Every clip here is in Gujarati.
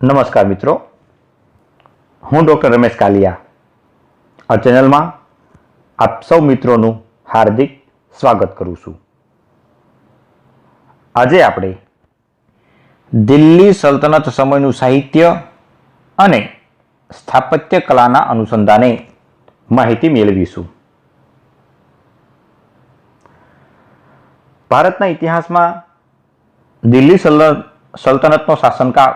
નમસ્કાર મિત્રો, હું ડૉક્ટર રમેશ કાલિયા આ ચેનલમાં આપ સૌ મિત્રોનું હાર્દિક સ્વાગત કરું છું. આજે આપણે દિલ્હી સલ્તનત સમયનું સાહિત્ય અને સ્થાપત્ય કલાના અનુસંધાને માહિતી મેળવીશું. ભારતના ઇતિહાસમાં દિલ્હી સલ્તનતનો શાસનકાળ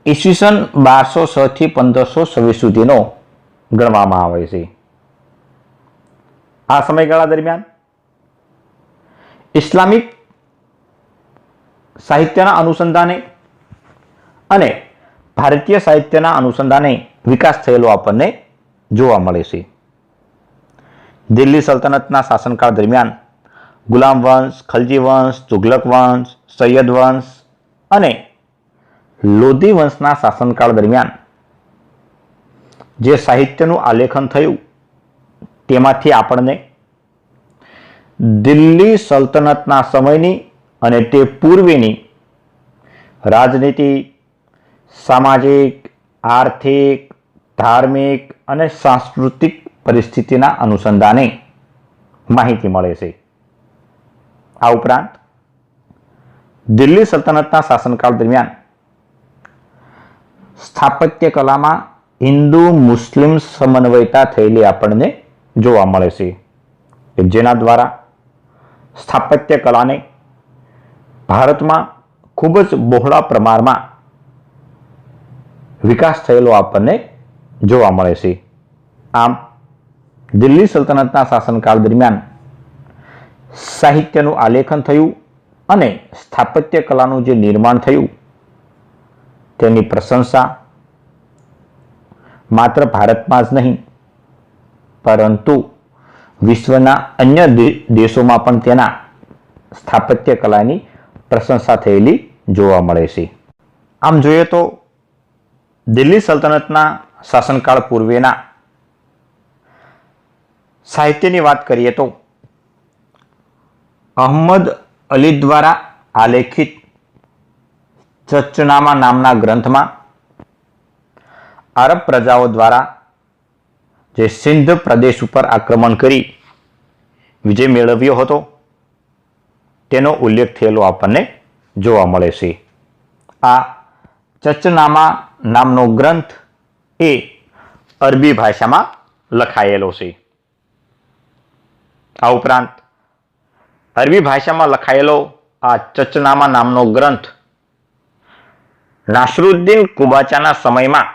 ઈસવીસન 1206 થી 1526 સુધીનો ગણવામાં આવે છે. આ સમયગાળા દરમિયાન ઇસ્લામિક સાહિત્યના અનુસંધાને અને ભારતીય સાહિત્યના અનુસંધાને વિકાસ થયેલો આપણને જોવા મળે છે. દિલ્હી સલ્તનતના શાસનકાળ દરમિયાન ગુલામ વંશ, ખલજી વંશ, તુઘલક વંશ, સૈયદ વંશ અને લોધી વંશના શાસનકાળ દરમિયાન જે સાહિત્યનું આલેખન થયું તેમાંથી આપણને દિલ્હી સલ્તનતના સમયની અને તે પૂર્વેની રાજનીતિ, સામાજિક, આર્થિક, ધાર્મિક અને સાંસ્કૃતિક પરિસ્થિતિના અનુસંધાને માહિતી મળે છે. આ ઉપરાંત દિલ્હી સલ્તનતના શાસનકાળ દરમિયાન સ્થાપત્ય કલામાં હિન્દુ મુસ્લિમ સમન્વયતા થયેલી આપણને જોવા મળે છે, જેના દ્વારા સ્થાપત્ય કલાને ભારતમાં ખૂબ જ બહોળા પ્રમાણમાં વિકાસ થયેલો આપણને જોવા મળે છે. આમ દિલ્હી સલ્તનતના શાસનકાળ દરમિયાન સાહિત્યનું આલેખન થયું અને સ્થાપત્ય કલાનું જે નિર્માણ થયું તેની પ્રશંસા માત્ર ભારતમાં જ નહીં પરંતુ વિશ્વના અન્ય દેશોમાં પણ તેના સ્થાપત્ય કલાની પ્રશંસા થયેલી જોવા મળે છે. આમ જોઈએ તો દિલ્હી સલ્તનતના શાસનકાળ પૂર્વેના સાહિત્યની વાત કરીએ તો અહમદ અલી દ્વારા આલેખિત ચચનામા નામના ગ્રંથમાં આરબ પ્રજાઓ દ્વારા જે સિંધ પ્રદેશ ઉપર આક્રમણ કરી વિજય મેળવ્યો હતો તેનો ઉલ્લેખ થયેલો આપણને જોવા મળે છે. આ ચચનામા નામનો ગ્રંથ એ અરબી ભાષામાં લખાયેલો છે. આ ઉપરાંત અરબી ભાષામાં લખાયેલો આ ચચનામા નામનો ગ્રંથ નાસરુદ્દીન કુબાચાના સમયમાં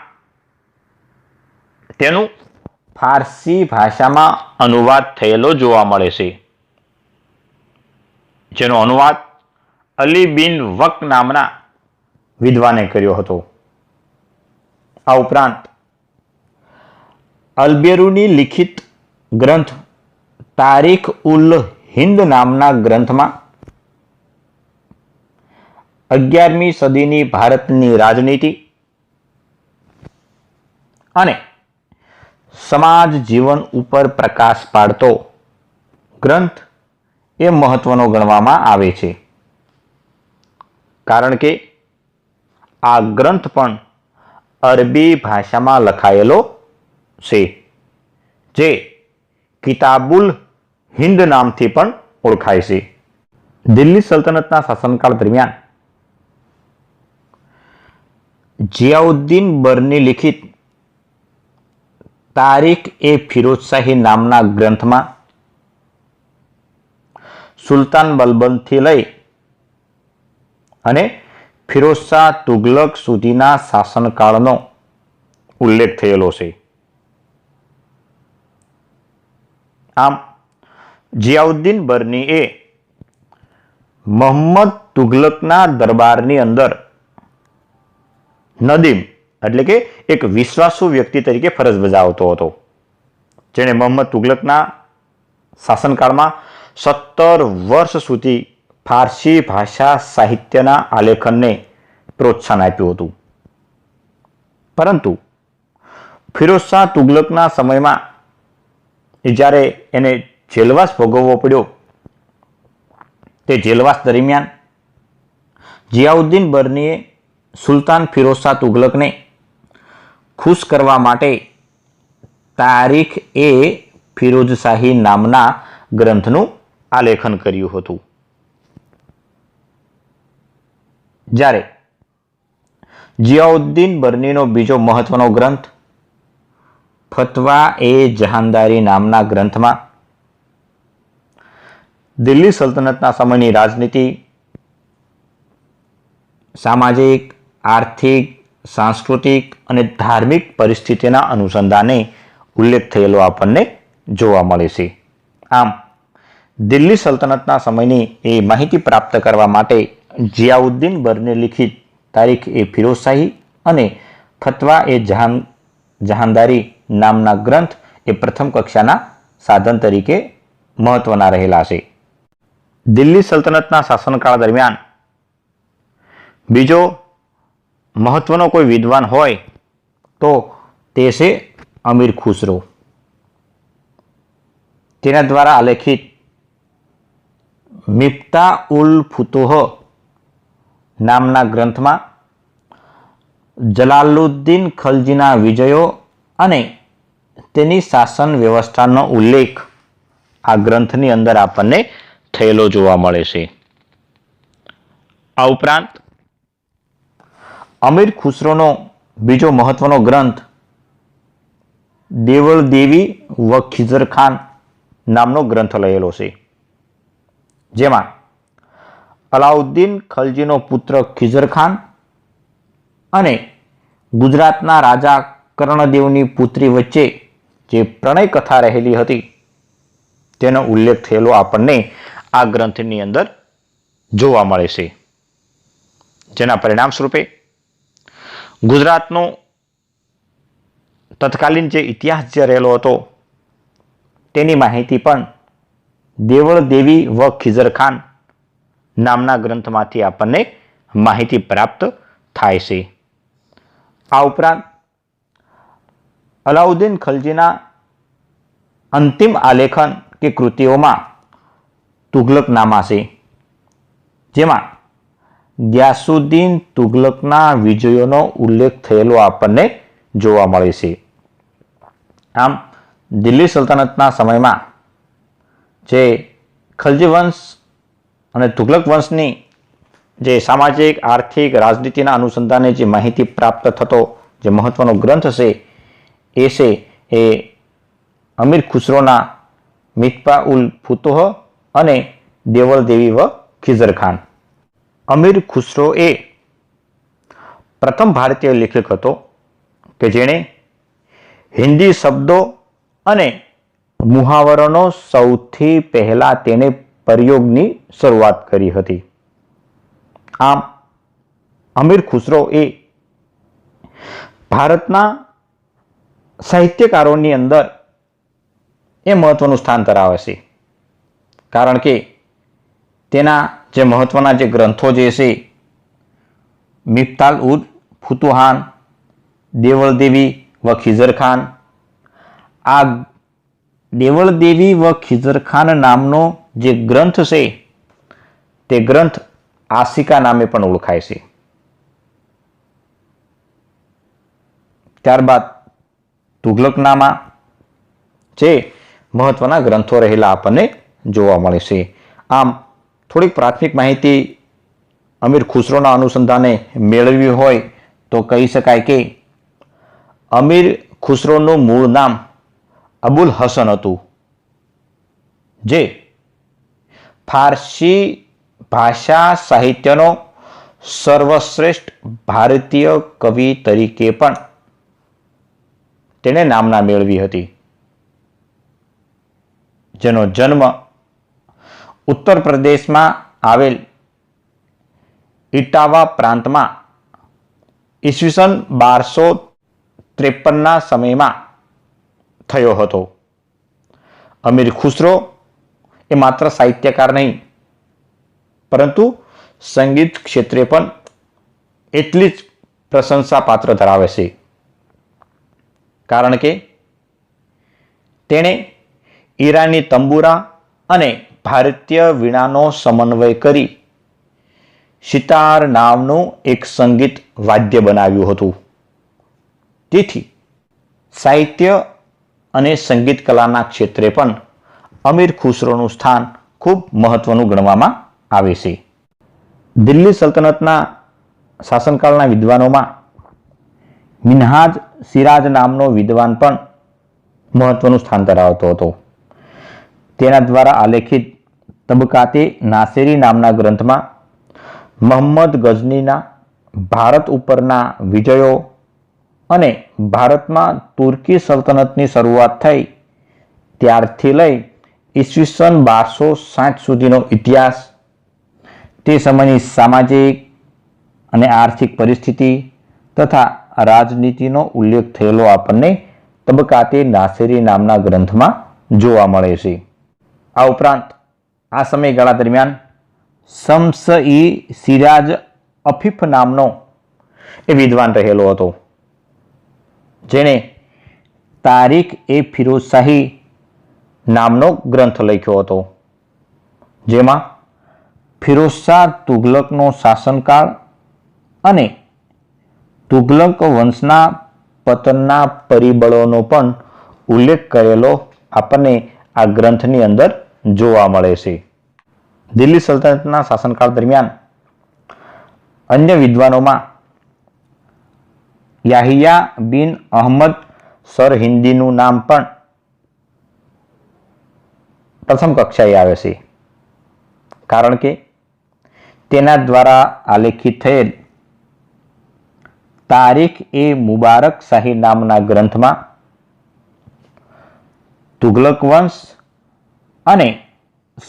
તેનું ફારસી ભાષામાં અનુવાદ થયેલો જોવા મળે છે, જેનો અનુવાદ અલી બિન વક નામના વિદ્વાને કર્યો હતો. આ ઉપરાંત અલબેરુની લિખિત ગ્રંથ તારીખ ઉલ હિન્દ નામના ગ્રંથમાં 11મી સદીની ભારતની રાજનીતિ અને સમાજ જીવન ઉપર પ્રકાશ પાડતો ગ્રંથ એ મહત્વનો ગણવામાં આવે છે, કારણ કે આ ગ્રંથ પણ અરબી ભાષામાં લખાયેલો છે, જે કિતાબુલ હિન્દ નામથી પણ ઓળખાય છે. દિલ્હી સલ્તનતના શાસનકાળ દરમિયાન જિયાઉદ્દીન બરની લિખિત તારીખ એ ફિરોઝશાહી નામના ગ્રંથમાં સુલતાન બલબનથી લઈ અને ફિરોઝશાહ તુઘલક સુધીના શાસનકાળનો ઉલ્લેખ થયેલો છે. આમ જિયાઉદ્દીન બરની એ મોહમ્મદ તુઘલકના દરબારની અંદર નદીમ એટલે કે એક વિશ્વાસુ વ્યક્તિ તરીકે ફરજ બજાવતો હતો, જેણે મોહમ્મદ તુઘલકના શાસનકાળમાં 17 વર્ષ સુધી ફારસી ભાષા સાહિત્યના આલેખનને પ્રોત્સાહન આપ્યું હતું. પરંતુ ફિરોઝશાહ તુઘલકના સમયમાં જ્યારે એને જેલવાસ ભોગવવો પડ્યો તે જેલવાસ દરમિયાન જિયાઉદ્દીન બર્નીએ સુલતાન ફિરોઝ શાહ તુગલકને ખુશ કરવા માટે તારીખ એ ફિરોઝશાહી નામના ગ્રંથનું આલેખન કર્યું હતું. જ્યારે જિયાઉદ્દીન બર્નીનો બીજો મહત્વનો ગ્રંથ ફતવા એ જહાનદારી નામના ગ્રંથમાં દિલ્હી સલ્તનતના સમયની રાજનીતિ, સામાજિક, આર્થિક, સાંસ્કૃતિક અને ધાર્મિક પરિસ્થિતિના અનુસંધાને ઉલ્લેખ થયેલો આપણને જોવા મળે છે. આમ દિલ્હી સલ્તનતના સમયની એ માહિતી પ્રાપ્ત કરવા માટે જિયાઉદ્દીન બર્ને લિખિત તારીખ એ ફિરોઝશાહી અને ફતવા એ જહાનદારી નામના ગ્રંથ એ પ્રથમ કક્ષાના સાધન તરીકે મહત્વના રહેલા છે. દિલ્હી સલ્તનતના શાસનકાળ દરમિયાન બીજો મહત્વનો કોઈ વિદ્વાન હોય તો તે છે અમીર ખુસરો. તેના દ્વારા આલેખિત મિફ્તા ઉલ ફુતુહ નામના ગ્રંથમાં જલાલુદ્દીન ખલજીના વિજયો અને તેની શાસન વ્યવસ્થાનો ઉલ્લેખ આ ગ્રંથની અંદર આપણને થયેલો જોવા મળે છે. આ ઉપરાંત અમીર ખુસરોનો બીજો મહત્વનો ગ્રંથ દેવળ દેવી વ ખિઝર ખાન નામનો ગ્રંથ લયેલો છે, જેમાં અલાઉદ્દીન ખલજીનો પુત્ર ખિઝર ખાન અને ગુજરાતના રાજા કર્ણદેવની પુત્રી વચ્ચે જે પ્રણય કથા રહેલી હતી તેનો ઉલ્લેખ થયેલો આપણને આ ગ્રંથની અંદર જોવા મળે છે. જેના પરિણામ સ્વરૂપે ગુજરાતનો તત્કાલીન જે ઇતિહાસ જે રહેલો હતો તેની માહિતી પણ દેવળ દેવી વ ખિઝર ખાન નામના ગ્રંથમાંથી આપણને માહિતી પ્રાપ્ત થાય છે. આ ઉપરાંત અલાઉદ્દીન ખલજીના અંતિમ આલેખન કે કૃતિઓમાં તુગલકનામા છે, જેમાં ગ્યાસુદ્દીન તુગલકના વિજયોનો ઉલ્લેખ થયેલો આપણને જોવા મળે છે. આમ દિલ્હી સલ્તનતના સમયમાં જે ખલજી વંશ અને તુગલક વંશની જે સામાજિક, આર્થિક, રાજનીતિના અનુસંધાને જે માહિતી પ્રાપ્ત થતો જે મહત્વનો ગ્રંથ છે એ છે એ અમીર ખુસરોના મિફ્તા ઉલ ફુતુહ અને દેવળ દેવી વ ખિઝર ખાન. અમીર ખુસરો એ પ્રથમ ભારતીય લેખક હતો કે જેણે હિન્દી શબ્દો અને મુહાવરોનો સૌથી પહેલા તેને પ્રયોગની શરૂઆત કરી હતી. આમ અમીર ખુસરો એ ભારતના સાહિત્યકારોની અંદર એ મહત્વનું સ્થાન ધરાવે છે, કારણ કે તેના જે મહત્વના જે ગ્રંથો જે છે મિફ્તા ઉલ ફુતુહાન, દેવળ દેવી વ ખિઝર ખાન, આ દેવળ દેવી વ ખિઝર ખાન નામનો જે ગ્રંથ છે તે ગ્રંથ આશિકા નામે પણ ઓળખાય છે. ત્યારબાદ તુગલકનામા જે મહત્વના ગ્રંથો રહેલા આપણને જોવા મળે છે. આમ થોડીક પ્રાથમિક માહિતી અમીર ખુસરોના અનુસંધાને મેળવી હોય તો કહી શકાય કે અમીર ખુસરોનું મૂળ નામ અબુલ હસન હતું, જે ફારસી ભાષા સાહિત્યનો સર્વશ્રેષ્ઠ ભારતીય કવિ તરીકે પણ તેણે નામના મેળવી હતી, જેનો જન્મ ઉત્તર પ્રદેશમાં આવેલ ઇટાવા પ્રાંતમાં ઈસવીસન 1253ના સમયમાં થયો હતો. અમીર ખુસરો એ માત્ર સાહિત્યકાર નહીં પરંતુ સંગીત ક્ષેત્રે પણ એટલી જ પ્રશંસા પાત્ર ધરાવે છે, કારણ કે તેણે ઈરાની તંબુરા અને ભારતીય વીણાનો સમન્વય કરી સિતાર નામનું એક સંગીત વાદ્ય બનાવ્યું હતું. તેથી સાહિત્ય અને સંગીત કલાના ક્ષેત્રે પણ અમીર ખુસરોનું સ્થાન ખૂબ મહત્વનું ગણવામાં આવે છે. દિલ્હી સલ્તનતના શાસનકાળના વિદ્વાનોમાં મિન્હાજ સિરાજ નામનો વિદ્વાન પણ મહત્વનું સ્થાન ધરાવતો હતો. તેના દ્વારા આલેખિત તબકાતે નાસેરી નામના ગ્રંથમાં મોહમ્મદ ગઝનીના ભારત ઉપરના વિજયો અને ભારતમાં તુર્કી સલ્તનતની શરૂઆત થઈ ત્યારથી લઈ ઈસવીસન 1260 સુધીનો ઇતિહાસ, તે સમયની સામાજિક અને આર્થિક પરિસ્થિતિ તથા રાજનીતિનો ઉલ્લેખ થયેલો આપણને તબકાતે નાસેરી નામના ગ્રંથમાં જોવા મળે છે. આ ઉપરાંત આ સમયગાળા દરમિયાન શમ્સ-ઈ સિરાજ અફીફ નામનો એ વિદ્વાન રહેલો હતો, જેણે તારીખ-એ-ફિરોઝશાહી નામનો ગ્રંથ લખ્યો હતો, જેમાં ફિરોઝશાહ તુઘલકનો શાસનકાળ અને તુઘલક વંશના પતનના પરિબળોનો પણ ઉલ્લેખ કરેલો આપણને આ ગ્રંથની અંદર જોવા મળે છે. દિલ્હી સલ્તનતના શાસનકાળ દરમિયાન અન્ય વિદ્વાનોમાં યાહિયા બિન અહમદ સરહિન્દીનું નામ પણ પ્રથમ કક્ષાએ આવે છે, કારણ કે તેના દ્વારા આલેખિત થયેલ તારીખ-એ-મુબારક શાહી નામના ગ્રંથમાં તુઘલક વંશ અને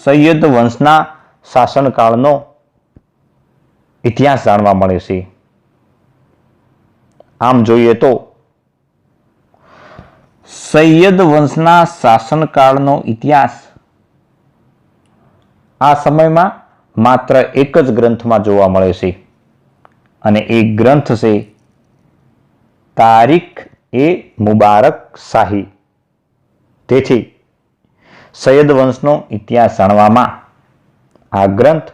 સૈયદ વંશના શાસનકાળનો ઇતિહાસ જાણવા મળે છે. આમ જોઈએ તો સૈયદ વંશના શાસનકાળનો ઇતિહાસ આ સમયમાં માત્ર એક જ ગ્રંથમાં જોવા મળે છે, અને એ ગ્રંથ છે તારીખ-એ-મુબારક શાહી. તેથી સૈયદ વંશનો ઇતિહાસ જાણવામાં આ ગ્રંથ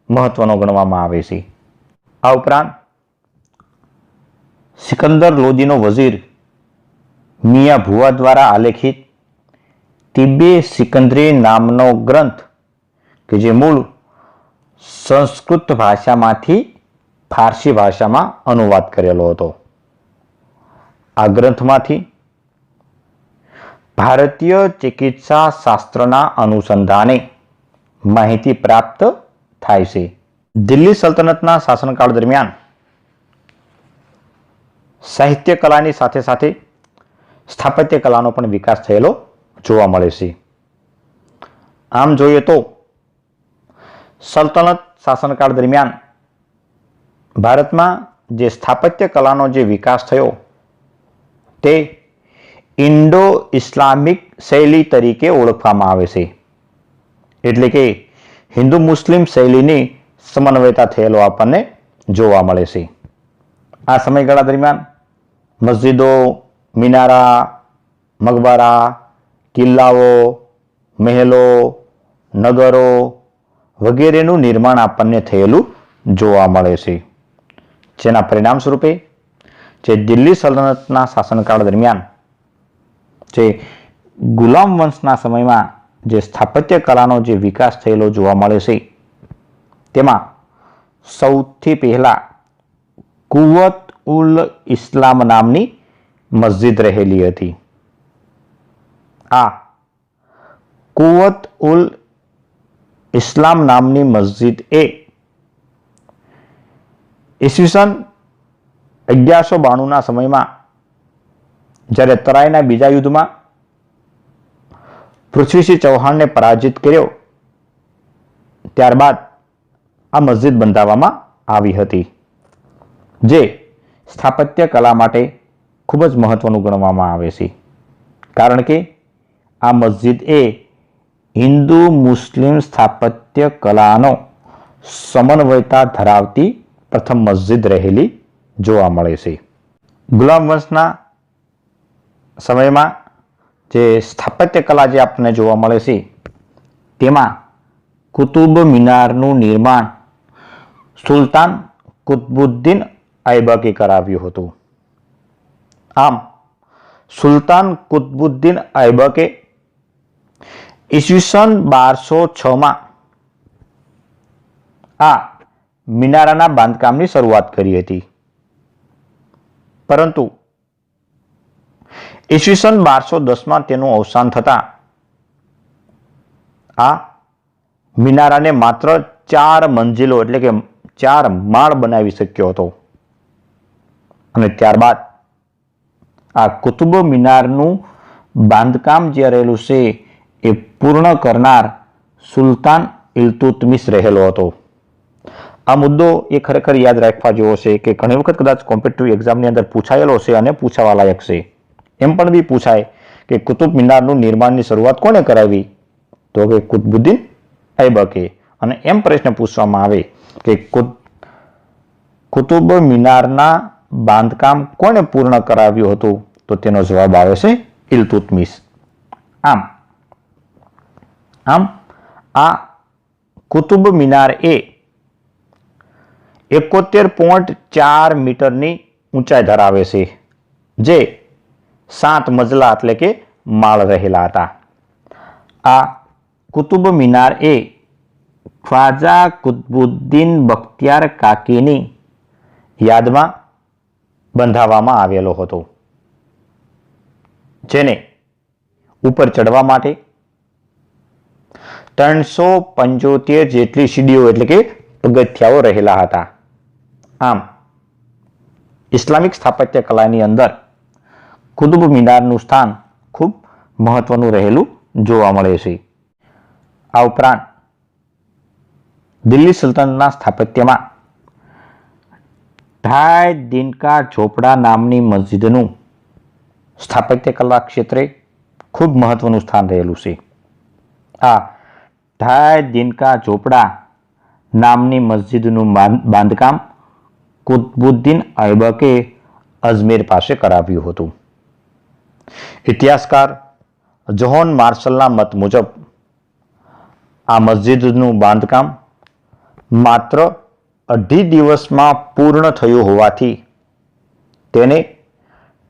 મહત્વનો ગણવામાં આવે છે. આ ઉપરાંત સિકંદર લોદીનો વઝીર મિયા ભુવા દ્વારા આલેખિત તિબ્બે સિકંદરી નામનો ગ્રંથ, કે જે મૂળ સંસ્કૃત ભાષામાંથી ફારસી ભાષામાં અનુવાદ કરેલો હતો. આ ગ્રંથમાંથી ભારતીય ચિકિત્સા શાસ્ત્રના અનુસંધાને માહિતી પ્રાપ્ત થાય છે. દિલ્હી સલ્તનતના શાસનકાળ દરમિયાન સાહિત્ય કલાની સાથે સાથે સ્થાપત્ય કલાનો પણ વિકાસ થયેલો જોવા મળે છે. આમ જોઈએ તો સલ્તનત શાસનકાળ દરમિયાન ભારતમાં જે સ્થાપત્ય કલાનો જે વિકાસ થયો તે ઇન્ડો ઇસ્લામિક શૈલી તરીકે ઓળખવામાં આવે છે. એટલે કે હિન્દુ મુસ્લિમ શૈલીની સમન્વયતા થયેલો આપણને જોવા મળે છે. આ સમયગાળા દરમિયાન મસ્જિદો, મિનારા, મકબરા, કિલ્લાઓ, મહેલો, નગરો વગેરેનું નિર્માણ આપણને થયેલું જોવા મળે છે. જેના પરિણામ સ્વરૂપે જે દિલ્હી સલ્તનતના શાસનકાળ દરમિયાન જે ગુલામ વંશના સમયમાં જે સ્થાપત્ય કલાનો જે વિકાસ થયેલો જોવા મળે છે, તેમાં સૌથી પહેલા કુવત ઉલ ઇસ્લામ નામની મસ્જિદ રહેલી હતી. આ કુવત ઉલ ઇસ્લામ નામની મસ્જિદ એ ઈસવીસન 1192ના સમયમાં જ્યારે તરાઈના બીજા યુદ્ધમાં પૃથ્વીસિંહ ચૌહાણને પરાજિત કર્યો, ત્યારબાદ આ મસ્જિદ બંધાવવામાં આવી હતી, જે સ્થાપત્ય કલા માટે ખૂબ જ મહત્વનું ગણવામાં આવે છે. કારણ કે આ મસ્જિદ એ હિન્દુ મુસ્લિમ સ્થાપત્ય કલાનો સમન્વયતા ધરાવતી પ્રથમ મસ્જિદ રહેલી જોવા મળે છે. ગુલામ વંશના સમયમાં જે સ્થાપત્ય કલા જે આપણને જોવા મળે છે, તેમાં કુતુબ મિનારનું નિર્માણ સુલતાન કુતબુદ્દીન ઐબકે કરાવ્યું હતું. આમ સુલતાન કુતબુદ્દીન ઐબકે ઈસવીસન 1206માં આ મિનારાના બાંધકામની શરૂઆત કરી હતી. પરંતુ ઈસવીસન 1210માં તેનું અવસાન થતાં આ મિનારાને માત્ર 4 મંજિલો એટલે કે 4 માળ બનાવી શક્યો હતો. અને ત્યારબાદ આ કુતુબ મિનારનું બાંધકામ જે રહેલું છે એ પૂર્ણ કરનાર સુલતાન ઇલ્તુત્મિશ રહેલો હતો. આ મુદ્દો એ ખરેખર યાદ રાખવા જેવો છે કે ઘણી વખત કદાચ કોમ્પિટિટિવ એક્ઝામની અંદર પૂછાયેલો છે અને પૂછાવા લાયક છે. એમ પણ બી પૂછાય કે કુતુબ મિનારનું નિર્માણની શરૂઆત કોણે કરાવી? તો કે કુતબુદ્દીન ઐબકે. અને એમ પ્રશ્ન પૂછવામાં આવે કે કુતુબ મિનારના બાંધકામ કોણે પૂર્ણ કરાવ્યું હતું? તો તેનો જવાબ આવે છે ઇલ્તુત્મિશ. આમ આ કુતુબ મિનાર એ 71.4 મીટરની ઊંચાઈ ધરાવે છે, જે 7 મજલા એટલે કે માળ રહેલા હતા. આ કુતુબ મિનાર એ ખ્વાજા કુતબુદ્દીન બખ્તિયાર કાકીની યાદમાં બંધાવવામાં આવેલો હતો, જેને ઉપર ચડવા માટે 375 જેટલી સીડીઓ એટલે કે પગથિયાઓ રહેલા હતા. આમ ઇસ્લામિક સ્થાપત્ય કલાની અંદર કુતુબ મિનારનું સ્થાન ખૂબ મહત્વનું રહેલું જોવા મળે છે. આ ઉપરાંત દિલ્હી સલ્તનતના સ્થાપત્યમાં ઢાઈ દિનકા ઝોપડા નામની મસ્જિદનું સ્થાપત્ય કલા ક્ષેત્રે ખૂબ મહત્વનું સ્થાન રહેલું છે. આ ઢાઈ દિનકા ઝોપડા નામની મસ્જિદનું બાંધકામ કુતબુદ્દીન ઐબકે અજમેર પાસે કરાવ્યું હતું. ઇતિહાસકાર જ્હોન માર્શલના મત મુજબ આ મસ્જિદનું બાંધકામ માત્ર 2.5 દિવસમાં પૂર્ણ થયું હોવાથી તેને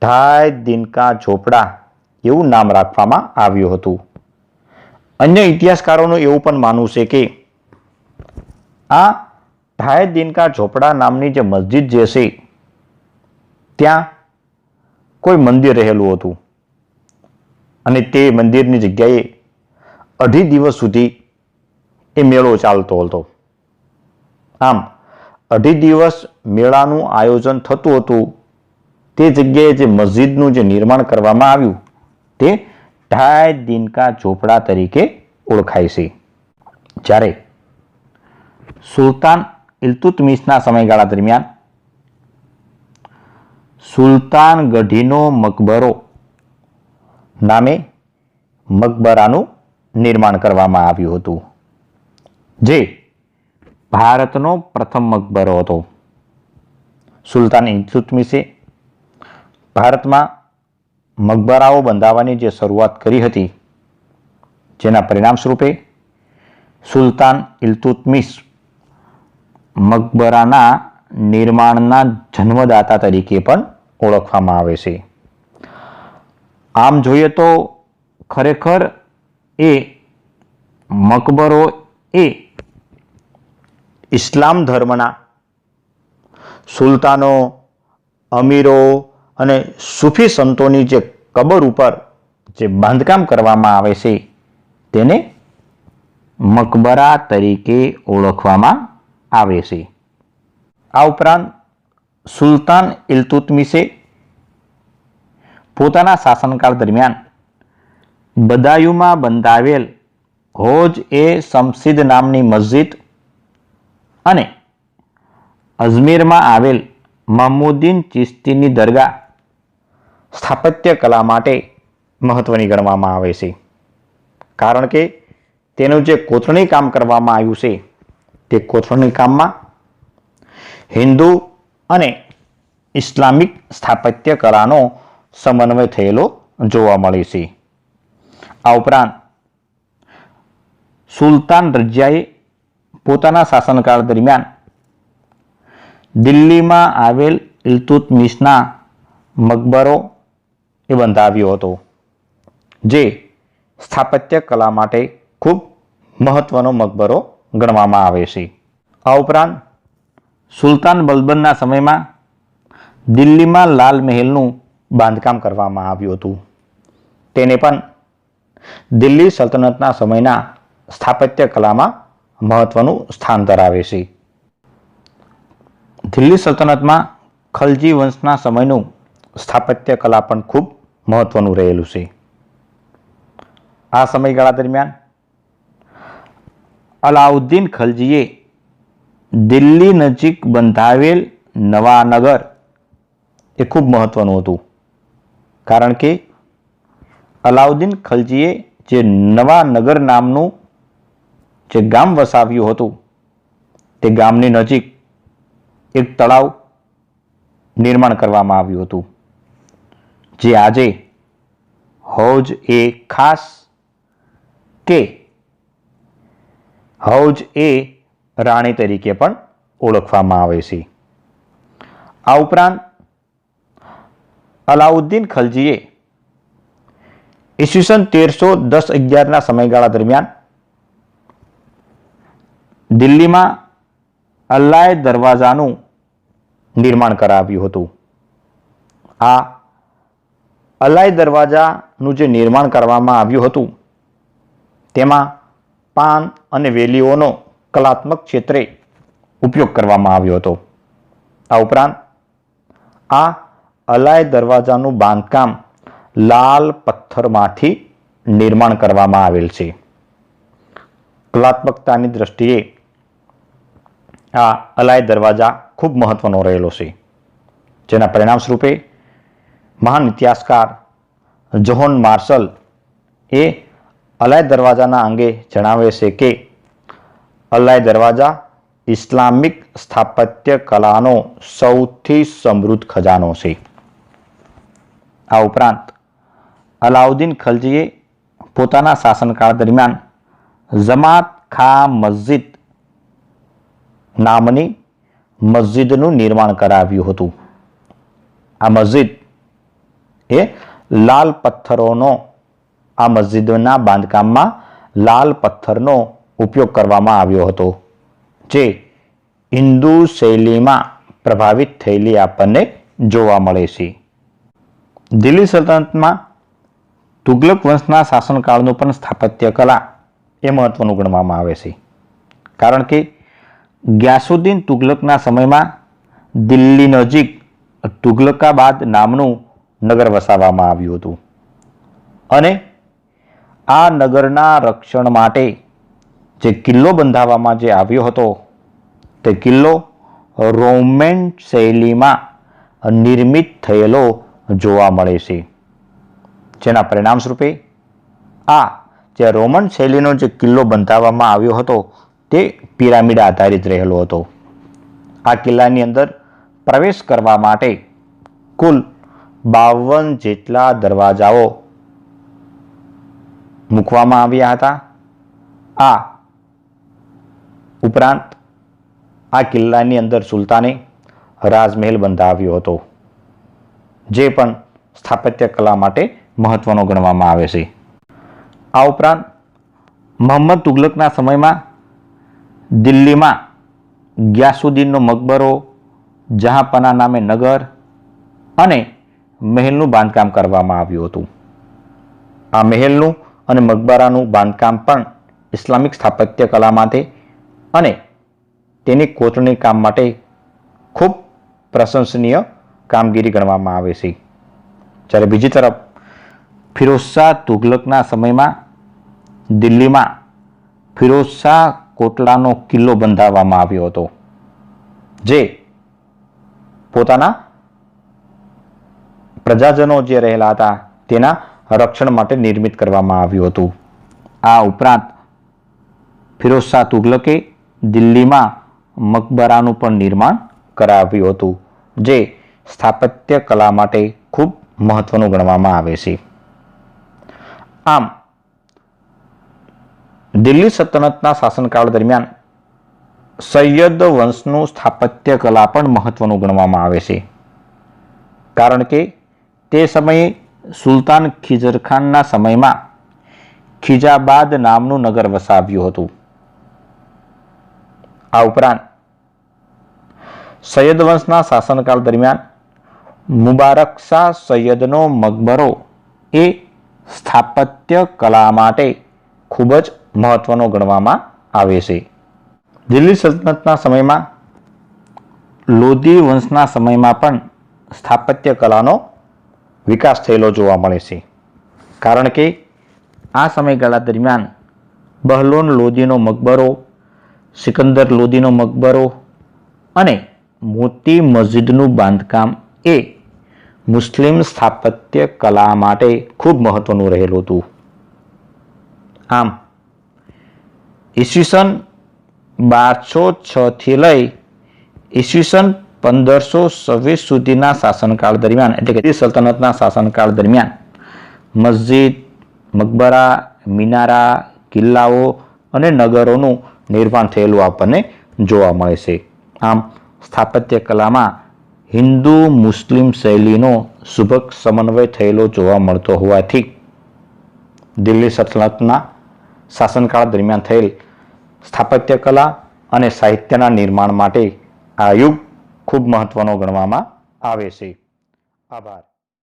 ઢાઈ દિનકા ઝોપડા એવું નામ રાખવામાં આવ્યું હતું. અન્ય ઇતિહાસકારોનું એવું પણ માનવું છે કે આ ઢાઈ દિનકા ઝોપડા નામની જે મસ્જિદ જે છે ત્યાં કોઈ મંદિર રહેલું હતું અને તે મંદિરની જગ્યાએ 2.5 દિવસ સુધી એ મેળો ચાલતો હતો. આમ 2.5 દિવસ મેળાનું આયોજન થતું હતું. તે જગ્યાએ જે મસ્જિદનું જે નિર્માણ કરવામાં આવ્યું તે ઢાઈ દિનકા ઝોપડા તરીકે ઓળખાય છે. જ્યારે સુલતાન ઇલ્તુત્મિશના સમયગાળા દરમિયાન સુલતાન ગઢીનો મકબરો નામે મકબરાનું નિર્માણ કરવામાં આવ્યું હતું, જે ભારતનો પ્રથમ મકબરો હતો. સુલતાન ઇલ્તુત્મિશે ભારતમાં મકબરાઓ બંધાવવાની જે શરૂઆત કરી હતી, જેના પરિણામ સ્વરૂપે સુલતાન ઇલ્તુત્મિશ મકબરાના નિર્માણના જન્મદાતા તરીકે પણ ઓળખવામાં આવે છે. આમ જોઈએ તો ખરેખર એ મકબરો એ ઇસ્લામ ધર્મના સુલતાનો, અમીરો અને સૂફી સંતોની જે કબર ઉપર જે બાંધકામ કરવામાં આવે છે તેને મકબરા તરીકે ઓળખવામાં આવે છે. આ ઉપરાંત સુલતાન ઇલ્તુત્મિશે પોતાના શાસનકાળ દરમિયાન બદાયુમાં બંધાવેલ હોજ એ શમશીદ નામની મસ્જિદ અને અજમેરમાં આવેલ મહમુદ્દીન ચિશ્તીની દરગાહ સ્થાપત્ય કલા માટે મહત્વની ગણવામાં આવે છે. કારણ કે તેનું જે કોતરણી કામ કરવામાં આવ્યું છે તે કોતરણી કામમાં હિન્દુ અને ઇસ્લામિક સ્થાપત્ય કલાનો સમન્વય થયેલો જોવા મળે છે. આ ઉપરાંત સુલતાન રજિયાએ પોતાના શાસનકાળ દરમિયાન દિલ્હીમાં આવેલ ઇલ્તુત્મિશના મકબરો એ બંધાવ્યો હતો, જે સ્થાપત્ય કલા માટે ખૂબ મહત્વનો મકબરો ગણવામાં આવે છે. આ ઉપરાંત સુલતાન બલબનના સમયમાં દિલ્હીમાં લાલ મહેલનું બાંધકામ કરવામાં આવ્યું હતું. તેને પણ દિલ્હી સલ્તનતના સમયના સ્થાપત્ય કલામાં મહત્વનું સ્થાન ધરાવે છે. દિલ્હી સલ્તનતમાં ખલજી વંશના સમયનું સ્થાપત્ય કલા પણ ખૂબ મહત્વનું રહેલું છે. આ સમયગાળા દરમિયાન અલાઉદ્દીન ખલજીએ દિલ્હી નજીક બંધાવેલ નવા નગર એ ખૂબ મહત્વનું હતું, કારણ કે અલાઉદ્દીન ખલજીએ જે નવા નગર નામનું જે ગામ વસાવ્યું હતું, તે ગામની નજીક એક તળાવ નિર્માણ કરવામાં આવ્યું હતું, જે આજે હૌજ એ ખાસ કે હૌજ એ રાણી તરીકે પણ ઓળખવામાં આવે છે. આ ઉપરાંત અલાઉદ્દીન ખલજીએ ઈસવીસન 1310-11ના સમયગાળા દરમિયાન દિલ્હીમાં અલાય દરવાજાનું નિર્માણ કરાવ્યું હતું. આ અલાય દરવાજાનું જે નિર્માણ કરવામાં આવ્યું હતું, તેમાં પાન અને વેલીઓનો કલાત્મક ક્ષેત્રે ઉપયોગ કરવામાં આવ્યો હતો. આ ઉપરાંત આ અલાય દરવાજાનું બાંધકામ લાલ પથ્થરમાંથી નિર્માણ કરવામાં આવેલ છે. કલાત્મકતાની દ્રષ્ટિએ આ અલાય દરવાજા ખૂબ મહત્વનો રહેલો છે, જેના પરિણામ સ્વરૂપે મહાન ઇતિહાસકાર જોહન માર્શલ એ અલાય દરવાજાના અંગે જણાવે છે કે અલાય દરવાજા ઇસ્લામિક સ્થાપત્ય કલાનો સૌથી સમૃદ્ધ ખજાનો છે. આ ઉપરાંત અલાઉદ્દીન ખલજીએ પોતાના શાસનકાળ દરમિયાન જમાત ખા મસ્જિદ નામની મસ્જિદનું નિર્માણ કરાવ્યું હતું. આ મસ્જિદ એ લાલ પથ્થરોનો આ મસ્જિદના બાંધકામમાં લાલ પથ્થરનો ઉપયોગ કરવામાં આવ્યો હતો, જે હિન્દુ શૈલીમાં પ્રભાવિત થયેલી આપણને જોવા મળે છે. દિલ્હી સલ્તનતમાં તુગલક વંશના શાસનકાળનું પણ સ્થાપત્ય કલા એ મહત્વનું ગણવામાં આવે છે, કારણ કે ગ્યાસુદ્દીન તુગલકના સમયમાં દિલ્હી નજીક તુગલકાબાદ નામનું નગર વસાવવામાં આવ્યું હતું, અને આ નગરના રક્ષણ માટે જે કિલ્લો બંધાવવામાં જે આવ્યો હતો, તે કિલ્લો રોમન શૈલીમાં નિર્મિત થયેલો જોવા મળે છે, જેના પરિણામ સ્વરૂપે આ જે રોમન શૈલીનો જે કિલ્લો બંધાવવામાં આવ્યો હતો, તે પિરામિડ આધારિત રહેલો હતો. આ કિલ્લાની અંદર પ્રવેશ કરવા માટે કુલ 52 જેટલા દરવાજાઓ મૂકવામાં આવ્યા હતા. આ ઉપરાંત આ કિલ્લાની અંદર સુલતાને રાજમહેલ બંધાવ્યો હતો, જે પણ સ્થાપત્ય કલા માટે મહત્વનો ગણવામાં આવે છે. આ ઉપરાંત મોહમ્મદ તુગલકના સમયમાં દિલ્હીમાં ગ્યાસુદ્દીનનો મકબરો, જહાંપના નામે નગર અને મહેલનું બાંધકામ કરવામાં આવ્યું હતું. આ મહેલનું અને મકબરાનું બાંધકામ પણ ઇસ્લામિક સ્થાપત્ય કલા માટે અને તેની કોતરણી કામ માટે ખૂબ પ્રશંસનીય કામગીરી ગણવામાં આવે છે. જ્યારે બીજી તરફ ફિરોઝશાહ તુગલકના સમયમાં દિલ્હીમાં ફિરોઝશાહ કોટલાનો કિલ્લો બંધાવવામાં આવ્યો હતો, જે પોતાના પ્રજાજનો જે રહેલા હતા તેના રક્ષણ માટે નિર્મિત કરવામાં આવ્યું હતું. આ ઉપરાંત ફિરોઝશાહ તુગલકે દિલ્હીમાં મકબરાનું પણ નિર્માણ કરાવ્યું હતું, જે સ્થાપત્ય કલા માટે ખૂબ મહત્વનું ગણવામાં આવે છે. આમ દિલ્હી સલ્તનતના શાસનકાળ દરમિયાન સૈયદ વંશનું સ્થાપત્ય કલા પણ મહત્વનું ગણવામાં આવે છે, કારણ કે તે સમયે સુલતાન ખિજર ખાનના સમયમાં ખિજાબાદ નામનું નગર વસાવ્યું હતું. આ ઉપરાંત સૈયદ વંશના શાસનકાળ દરમિયાન મુબારક શાહ સૈયદનો મકબરો એ સ્થાપત્ય કલા માટે ખૂબ જ મહત્વનો ગણવામાં આવે છે. દિલ્હી સલ્તનતના સમયમાં લોધી વંશના સમયમાં પણ સ્થાપત્ય કલાનો વિકાસ થયેલો જોવા મળે છે, કારણ કે આ સમયગાળા દરમિયાન બહલોન લોધીનો મકબરો, સિકંદર લોધીનો મકબરો અને મોટી મસ્જિદનું બાંધકામ એ મુસ્લિમ સ્થાપત્ય કલા માટે ખૂબ મહત્વનું રહેલું હતું. આમ ઈસવીસન 1206 થી લઈ ઈસવીસન 1526 સુધીના શાસનકાળ દરમિયાન, એટલે કે દિલ્હી સલ્તનતના શાસનકાળ દરમિયાન મસ્જિદ, મકબરા, મિનારા, કિલ્લાઓ અને નગરોનું નિર્માણ થયેલું આપણને જોવા મળે છે. આમ સ્થાપત્ય કલામાં હિન્દુ મુસ્લિમ શૈલીનો સુભગ સમન્વય થયેલો જોવા મળતો હોવાથી દિલ્હી સલ્તનતના શાસનકાળ દરમિયાન થયેલ સ્થાપત્ય કલા અને સાહિત્યના નિર્માણ માટે આ યુગ ખૂબ મહત્વનો ગણવામાં આવે છે. આભાર.